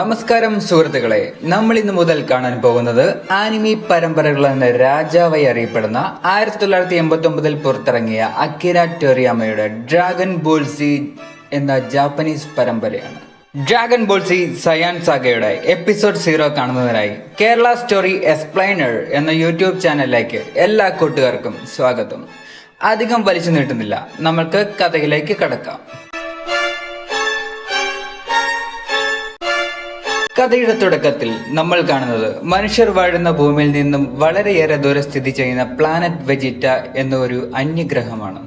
നമസ്കാരം സുഹൃത്തുക്കളെ, നമ്മൾ ഇന്ന് മുതൽ കാണാൻ പോകുന്നത് ആനിമി പരമ്പരകൾ എന്ന രാജാവായി അറിയപ്പെടുന്ന 1989 പുറത്തിറങ്ങിയ അക്കിര ടോറിയാമയുടെ ഡ്രാഗൺ ബോൾ സി എന്ന ജാപ്പനീസ് പരമ്പരയാണ്. ഡ്രാഗൺ ബോൾ സി സയാൻ സാഗയുടെ എപ്പിസോഡ് 0 കാണുന്നതിനായി കേരള സ്റ്റോറി എക്സ്പ്ലെയിനർ എന്ന യൂട്യൂബ് ചാനലിലേക്ക് എല്ലാ കൂട്ടുകാർക്കും സ്വാഗതം. അധികം വലിച്ചു നീട്ടുന്നില്ല, നമ്മൾക്ക് കഥയിലേക്ക് കടക്കാം. കഥയുടെ തുടക്കത്തിൽ നമ്മൾ കാണുന്നത് മനുഷ്യർ വാഴുന്ന ഭൂമിയിൽ നിന്നും വളരെയേറെ ദൂരെ സ്ഥിതി ചെയ്യുന്ന പ്ലാനറ്റ് വെജിറ്റ എന്ന ഒരു അന്യഗ്രഹമാണ്.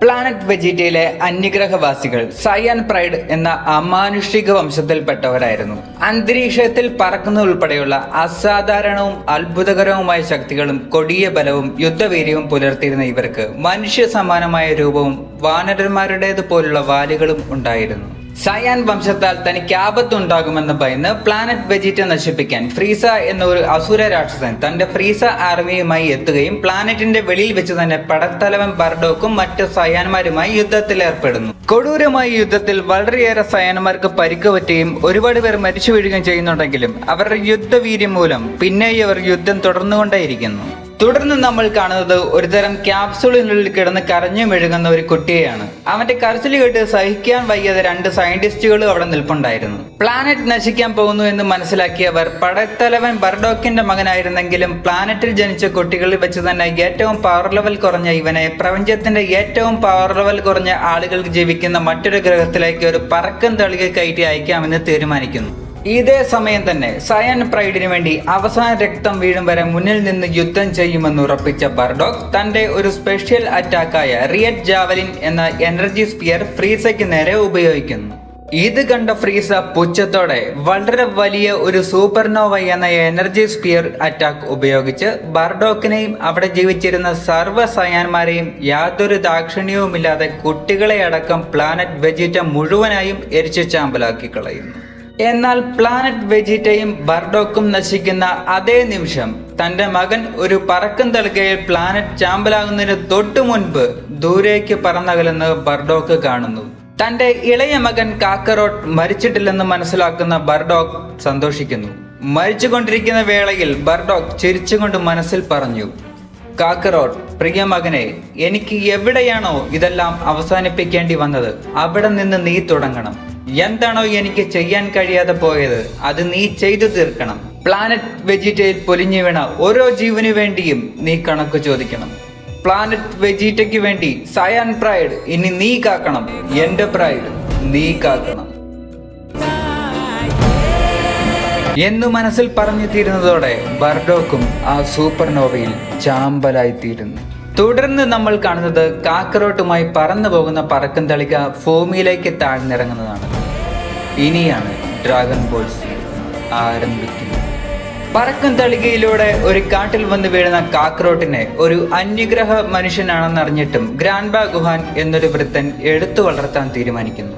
പ്ലാനറ്റ് വെജിറ്റയിലെ അന്യഗ്രഹവാസികൾ സയാൻ പ്രൈഡ് എന്ന അമാനുഷിക വംശത്തിൽപ്പെട്ടവരായിരുന്നു. അന്തരീക്ഷത്തിൽ പറക്കുന്ന ഉൾപ്പെടെയുള്ള അസാധാരണവും അത്ഭുതകരവുമായ ശക്തികളും കൊടിയ ബലവും യുദ്ധവീര്യവും പുലർത്തിയിരുന്ന ഇവർക്ക് മനുഷ്യ സമാനമായ രൂപവും വാനരന്മാരുടേത് പോലുള്ള വാലുകളും ഉണ്ടായിരുന്നു. സയാൻ വംശത്താൽ തനിക്ക് ആപത്തുണ്ടാകുമെന്ന് ഭയന്ന് പ്ലാനറ്റ് വെജിറ്റ നശിപ്പിക്കാൻ ഫ്രീസ എന്ന ഒരു അസുര രാക്ഷസൻ തന്റെ ഫ്രീസ ആർമിയുമായി എത്തുകയും പ്ലാനറ്റിന്റെ വെളിയിൽ വെച്ച് തന്നെ പടത്തലവൻ ബർഡോക്കും മറ്റ് സയാന്മാരുമായി യുദ്ധത്തിൽ ഏർപ്പെടുന്നു. കൊടൂരമായ യുദ്ധത്തിൽ വളരെയേറെ സയാന്മാർക്ക് പരിക്ക് പറ്റുകയും ഒരുപാട് പേർ മരിച്ചു വീഴുകയും ചെയ്യുന്നുണ്ടെങ്കിലും അവരുടെ യുദ്ധവീര്യം മൂലം പിന്നെയും അവർ യുദ്ധം തുടർന്നുകൊണ്ടേയിരിക്കുന്നു. തുടർന്ന് നമ്മൾ കാണുന്നത് ഒരുതരം ക്യാപ്സൂളിനുള്ളിൽ കിടന്ന് കരഞ്ഞു മെഴുകുന്ന ഒരു കുട്ടിയെയാണ്. അവന്റെ കരച്ചിൽ കേട്ട് സഹിക്കാൻ വയ്യാതെ 2 സയന്റിസ്റ്റുകളും അവിടെ നിൽപ്പുണ്ടായിരുന്നു. പ്ലാനറ്റ് നശിക്കാൻ പോകുന്നു എന്ന് മനസ്സിലാക്കിയവർ പടത്തലവൻ ബർഡോക്കിന്റെ മകനായിരുന്നെങ്കിലും പ്ലാനറ്റിൽ ജനിച്ച കുട്ടികളിൽ വെച്ച് തന്നെ ഏറ്റവും പവർ ലെവൽ കുറഞ്ഞ ഇവനെ പ്രപഞ്ചത്തിന്റെ ഏറ്റവും പവർ ലെവൽ കുറഞ്ഞ ആളുകൾ ജീവിക്കുന്ന മറ്റൊരു ഗ്രഹത്തിലേക്ക് ഒരു പറക്കം തളിക കയറ്റി അയക്കാമെന്ന് തീരുമാനിക്കുന്നു. ഇതേ സമയം തന്നെ സയാൻ പ്രൈഡിന് വേണ്ടി അവസാന രക്തം വീഴും വരെ മുന്നിൽ നിന്ന് യുദ്ധം ചെയ്യുമെന്ന് ഉറപ്പിച്ച ബർഡോക്ക് തന്റെ ഒരു സ്പെഷ്യൽ അറ്റാക്കായ റിയറ്റ് ജാവലിൻ എന്ന എനർജി സ്പിയർ ഫ്രീസയ്ക്ക് നേരെ ഉപയോഗിക്കുന്നു. ഇത് കണ്ട ഫ്രീസ പുച്ഛത്തോടെ വളരെ വലിയ ഒരു സൂപ്പർനോവ എന്ന എനർജി സ്പിയർ അറ്റാക്ക് ഉപയോഗിച്ച് ബർഡോക്കിനെയും അവിടെ ജീവിച്ചിരുന്ന സർവ്വ സയാന്മാരെയും യാതൊരു ദാക്ഷിണ്യവുമില്ലാതെ കുട്ടികളെ അടക്കം പ്ലാനറ്റ് വെജിറ്റ മുഴുവനായും എരിച്ചു ചാമ്പലാക്കി കളയുന്നു. എന്നാൽ പ്ലാനറ്റ് വെജിറ്റയും ബർഡോക്കും നശിക്കുന്ന അതേ നിമിഷം തന്റെ മകൻ ഒരു പറക്കം തളികയിൽ പ്ലാനറ്റ് ചാമ്പലാകുന്നതിന് തൊട്ടു മുൻപ് ദൂരേക്ക് പറന്നകലെന്ന് ബർഡോക്ക് കാണുന്നു. തന്റെ ഇളയ മകൻ കാക്കറോട്ട് മരിച്ചിട്ടില്ലെന്ന് മനസ്സിലാക്കുന്ന ബർഡോക്ക് സന്തോഷിക്കുന്നു. മരിച്ചുകൊണ്ടിരിക്കുന്ന വേളയിൽ ബർഡോക്ക് ചിരിച്ചുകൊണ്ട് മനസ്സിൽ പറഞ്ഞു, കാക്കറോട്ട്, പ്രിയ മകനെ, എനിക്ക് എവിടെയാണോ ഇതെല്ലാം അവസാനിപ്പിക്കേണ്ടി വന്നത് അവിടെ നിന്ന് നീ തുടങ്ങണം. എന്താണോ എനിക്ക് ചെയ്യാൻ കഴിയാതെ പോയത് അത് നീ ചെയ്തു തീർക്കണം. പ്ലാനറ്റ് വെജിറ്റയിൽ പൊലിഞ്ഞു വീണ ഓരോ ജീവനു വേണ്ടിയും നീ കണക്ക് ചോദിക്കണം. പ്ലാനറ്റ് വെജിറ്റയ്ക്ക് വേണ്ടി സയാൻ പ്രൈഡ് ഇനി നീ കാക്കണം. എന്റെ പ്രൈഡ് നീ കാക്കണം എന്നു മനസ്സിൽ പറഞ്ഞു തീരുന്നതോടെ ബർഡോക്കും ആ സൂപ്പർനോവയിൽ ചാമ്പലായിത്തീരുന്നു. തുടർന്ന് നമ്മൾ കാണുന്നത് കാക്കറോട്ടുമായി പറന്നു പോകുന്ന പറക്കം തളിക ഭൂമിയിലേക്ക് താഴ്ന്നിറങ്ങുന്നതാണ്. ഇനിയാണ് ഡ്രാഗൺ ബോൾ സി ആരംഭിക്കുന്നത്. പറക്കം തളികയിലൂടെ ഒരു കാട്ടിൽ വന്ന് വീഴുന്ന കാക്കറോട്ടിനെ ഒരു അന്യഗ്രഹ മനുഷ്യനാണെന്നറിഞ്ഞിട്ടും ഗ്രാൻഡ്ബാ ഗുഹാൻ എന്നൊരു വൃദ്ധൻ എടുത്തു വളർത്താൻ തീരുമാനിക്കുന്നു.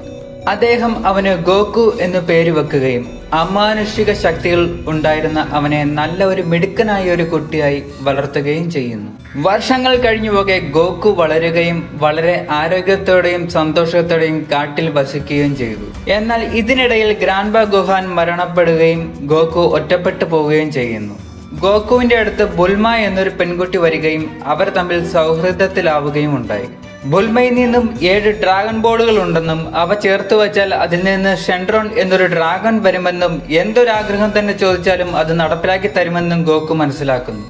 അദ്ദേഹം അവന് ഗോക്കു എന്ന് പേര് വെക്കുകയും അമാനുഷിക ശക്തികൾ ഉണ്ടായിരുന്ന അവനെ നല്ല ഒരു മിടുക്കനായ ഒരു കുട്ടിയായി വളർത്തുകയും ചെയ്യുന്നു. വർഷങ്ങൾ കഴിഞ്ഞു പോകെ ഗോക്കു വളരുകയും വളരെ ആരോഗ്യത്തോടെയും സന്തോഷത്തോടെയും കാട്ടിൽ വസിക്കുകയും ചെയ്തു. എന്നാൽ ഇതിനിടയിൽ ഗ്രാൻഡ്ബാ ഗുഹാൻ മരണപ്പെടുകയും ഗോക്കു ഒറ്റപ്പെട്ടു പോവുകയും ചെയ്യുന്നു. ഗോക്കുവിന്റെ അടുത്ത് ബുൽമ എന്നൊരു പെൺകുട്ടി വരികയും അവർ തമ്മിൽ സൗഹൃദത്തിലാവുകയും ഉണ്ടായി. ബുൽമയിൽ നിന്നും 7 ഡ്രാഗൺ ബോളുകൾ ഉണ്ടെന്നും അവ ചേർത്ത് വച്ചാൽ അതിൽ നിന്ന് ഷെൻഡ്രോൺ എന്നൊരു ഡ്രാഗൺ വരുമെന്നും എന്തൊരാഗ്രഹം തന്നെ ചോദിച്ചാലും അത് നടപ്പിലാക്കി തരുമെന്നും ഗോക്കു മനസ്സിലാക്കുന്നു.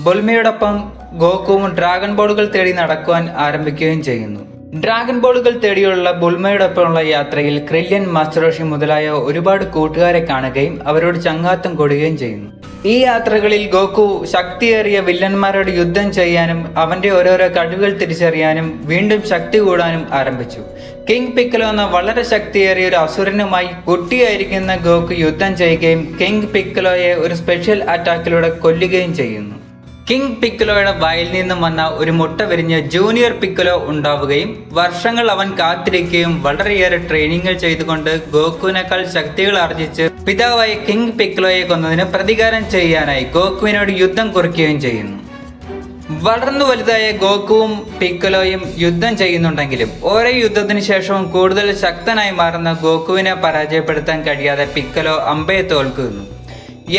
ബുൽമയോടൊപ്പം ഗോക്കുവും ഡ്രാഗൺ ബോളുകൾ തേടി നടക്കുവാൻ ആരംഭിക്കുകയും ചെയ്യുന്നു. ഡ്രാഗൺ ബോളുകൾ തേടിയുള്ള ബുൽമയോടൊപ്പമുള്ള യാത്രയിൽ ക്രില്യൻ, മാസ്റ്റർ റോഷി മുതലായ ഒരുപാട് കൂട്ടുകാരെ കാണുകയും അവരോട് ചങ്ങാത്തം കൊടുക്കുകയും ചെയ്യുന്നു. ഈ യാത്രകളിൽ ഗോക്കു ശക്തിയേറിയ വില്ലന്മാരോട് യുദ്ധം ചെയ്യാനും അവന്റെ ഓരോരോ കഴിവുകൾ തിരിച്ചറിയാനും വീണ്ടും ശക്തി കൂടാനും ആരംഭിച്ചു. കിങ് പിക്കലോ എന്ന വളരെ ശക്തിയേറിയ ഒരു അസുരനുമായി കുട്ടിയായിരിക്കുന്ന ഗോക്കു യുദ്ധം ചെയ്യുകയും കിങ് പിക്കലോയെ ഒരു സ്പെഷ്യൽ അറ്റാക്കിലൂടെ കൊല്ലുകയും ചെയ്യുന്നു. കിങ് പിക്കലോയുടെ വായിൽ നിന്നും വന്ന ഒരു മുട്ട വിരിഞ്ഞ് ജൂനിയർ പിക്കലോ ഉണ്ടാവുകയും വർഷങ്ങൾ അവൻ കാത്തിരിക്കുകയും വളരെയേറെ ട്രെയിനിങ്ങുകൾ ചെയ്തുകൊണ്ട് ഗോക്കുവിനേക്കാൾ ശക്തികൾ ആർജിച്ച് പിതാവായ കിങ് പിക്കലോയെ കൊന്നതിന് പ്രതികാരം ചെയ്യാനായി ഗോക്കുവിനോട് യുദ്ധം കുറിക്കുകയും ചെയ്യുന്നു. വളർന്നു വലുതായ ഗോക്കുവും പിക്കലോയും യുദ്ധം ചെയ്യുന്നുണ്ടെങ്കിലും ഓരോ യുദ്ധത്തിന് ശേഷവും കൂടുതൽ ശക്തനായി മാറുന്ന ഗോക്കുവിനെ പരാജയപ്പെടുത്താൻ കഴിയാതെ പിക്കലോ അമ്പയെ തോൽക്കുന്നു.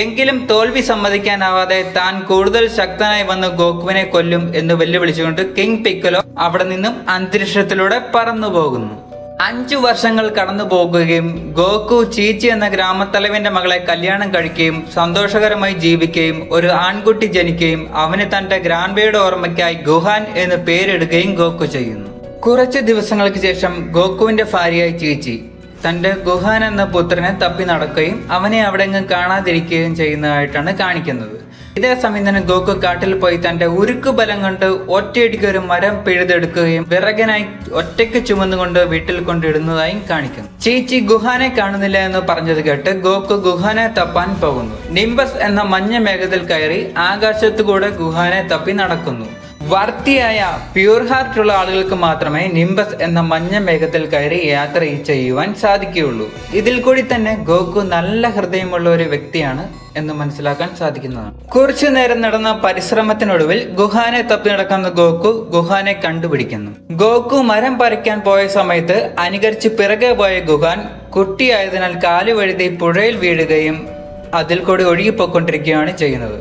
എങ്കിലും തോൽവി സമ്മതിക്കാനാവാതെ താൻ കൂടുതൽ ശക്തനായി വന്ന് ഗോക്കുവിനെ കൊല്ലും എന്ന് വെല്ലുവിളിച്ചുകൊണ്ട് കിങ് പിക്കലോ അവിടെ നിന്നും അന്തരീക്ഷത്തിലൂടെ പറന്നു പോകുന്നു. 5 വർഷങ്ങൾ കടന്നു പോകുകയും ഗോക്കു ചീച്ചി എന്ന ഗ്രാമത്തലവന്റെ മകളെ കല്യാണം കഴിക്കുകയും സന്തോഷകരമായി ജീവിക്കുകയും ഒരു ആൺകുട്ടി ജനിക്കുകയും അവന് തന്റെ ഗ്രാൻഡ്പയുടെ ഓർമ്മയ്ക്കായി ഗുഹാൻ എന്ന് പേരിടുകയും ഗോക്കു ചെയ്യുന്നു. കുറച്ച് ദിവസങ്ങൾക്ക് ശേഷം ഗോക്കുവിന്റെ ഭാര്യയായി ചീച്ചി തന്റെ ഗുഹാൻ എന്ന പുത്രനെ തപ്പി നടക്കുകയും അവനെ അവിടെങ്ങും കാണാതിരിക്കുകയും ചെയ്യുന്നതായിട്ടാണ് കാണിക്കുന്നത്. ഇതേ സമയം തന്നെ ഗോക്കു കാട്ടിൽ പോയി തന്റെ ഉരുക്കു ബലം കൊണ്ട് ഒറ്റയടിക്ക് ഒരു മരം പിഴുതെടുക്കുകയും വിറകനായി ഒറ്റയ്ക്ക് ചുമന്നുകൊണ്ട് വീട്ടിൽ കൊണ്ടിടുന്നതായും കാണിക്കുന്നു. ചീച്ചി ഗുഹാനെ കാണുന്നില്ല എന്ന് പറഞ്ഞത് കേട്ട് ഗോക്കു ഗുഹാനെ തപ്പാൻ പോകുന്നു. നിംബസ് എന്ന മഞ്ഞ മേഘത്തിൽ കയറി ആകാശത്തുകൂടെ ഗുഹാനെ തപ്പി നടക്കുന്നു. വർത്തിയായ പ്യൂർ ഹാർട്ടുള്ള ആളുകൾക്ക് മാത്രമേ നിംബസ് എന്ന മഞ്ഞ മേഘത്തിൽ കയറി യാത്ര ചെയ്യുവാൻ സാധിക്കുകയുള്ളൂ. ഇതിൽ കൂടി തന്നെ ഗോക്കു നല്ല ഹൃദയമുള്ള ഒരു വ്യക്തിയാണ് എന്ന് മനസ്സിലാക്കാൻ സാധിക്കുന്നതാണ്. കുറച്ചു നേരം നടന്ന പരിശ്രമത്തിനൊടുവിൽ ഗുഹാനെ തപ്പി നടക്കുന്ന ഗോക്കു ഗുഹാനെ കണ്ടുപിടിക്കുന്നു. ഗോക്കു മരം പറിക്കാൻ പോയ സമയത്ത് അനുകരിച്ച് പിറകെ പോയ ഗുഹാൻ കുട്ടിയായതിനാൽ കാല് വഴുതി പുഴയിൽ വീഴുകയും അതിൽ കൂടി ഒഴുകിപ്പോയിക്കൊണ്ടിരിക്കുകയാണ് ചെയ്യുന്നത്.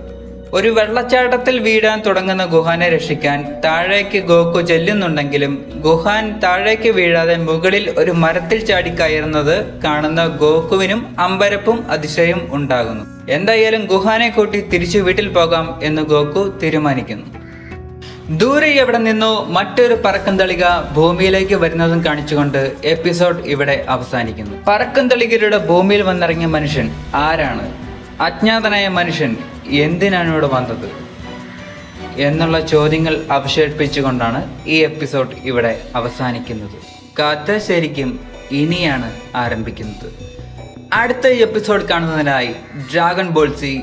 ഒരു വെള്ളച്ചാട്ടത്തിൽ വീഴാൻ തുടങ്ങുന്ന ഗുഹാനെ രക്ഷിക്കാൻ താഴേക്ക് ഗോക്കു ചെല്ലുന്നുണ്ടെങ്കിലും ഗുഹാൻ താഴേക്ക് വീഴാതെ മുകളിൽ ഒരു മരത്തിൽ ചാടി കയറുന്നത് കാണുന്ന ഗോക്കുവിനും അമ്പരപ്പും അതിശയം ഉണ്ടാകുന്നു. എന്തായാലും ഗുഹാനെ കൂട്ടി തിരിച്ചു വീട്ടിൽ പോകാം എന്ന് ഗോക്കു തീരുമാനിക്കുന്നു. ദൂരെ എവിടെ നിന്നോ മറ്റൊരു പറക്കുംതളിക ഭൂമിയിലേക്ക് വരുന്നതും കാണിച്ചുകൊണ്ട് എപ്പിസോഡ് ഇവിടെ അവസാനിക്കുന്നു. പറക്കുംതളികരുടെ ഭൂമിയിൽ വന്നിറങ്ങിയ മനുഷ്യൻ ആരാണ്? അജ്ഞാതനായ മനുഷ്യൻ എന്തിനാണ് ഇവിടെ വന്നത് എന്നുള്ള ചോദ്യങ്ങൾ അവശേഷിപ്പിച്ചുകൊണ്ടാണ് ഈ എപ്പിസോഡ് ഇവിടെ അവസാനിക്കുന്നത്. കഥ ശരിക്കും ഇനിയാണ് ആരംഭിക്കുന്നത്. അടുത്ത എപ്പിസോഡ് കാണുന്നതിനായി Dragon Ball Z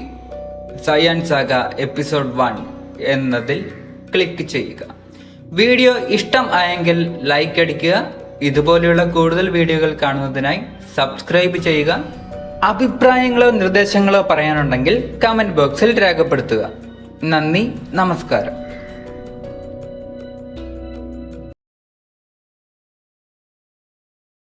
Saiyan saga episode 1 എന്നതിൽ ക്ലിക്ക് ചെയ്യുക. വീഡിയോ ഇഷ്ടം ആയെങ്കിൽ ലൈക്ക് അടിക്കുക. ഇതുപോലെയുള്ള കൂടുതൽ വീഡിയോകൾ കാണുന്നതിനായി സബ്സ്ക്രൈബ് ചെയ്യുക. അഭിപ്രായങ്ങളോ നിർദ്ദേശങ്ങളോ പറയാനുണ്ടെങ്കിൽ കമന്റ് ബോക്സിൽ രേഖപ്പെടുത്തുക. നന്ദി, നമസ്കാരം.